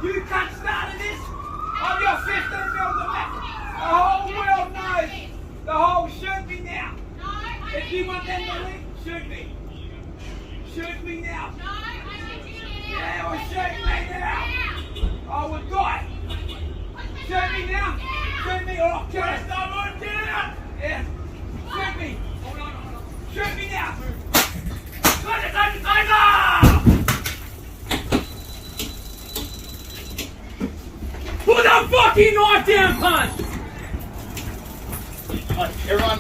You can't start this. I'm your 15 mil the weapon. The whole world knows. The whole shoot me now. If you want them to leave, shoot me. Shoot me now. Yeah, or shoot me now. I will die. Shoot me now. Shoot me or I'll kill it. Yeah. Shoot me. Shoot me now. Put the fucking knife down, cunt! Everyone,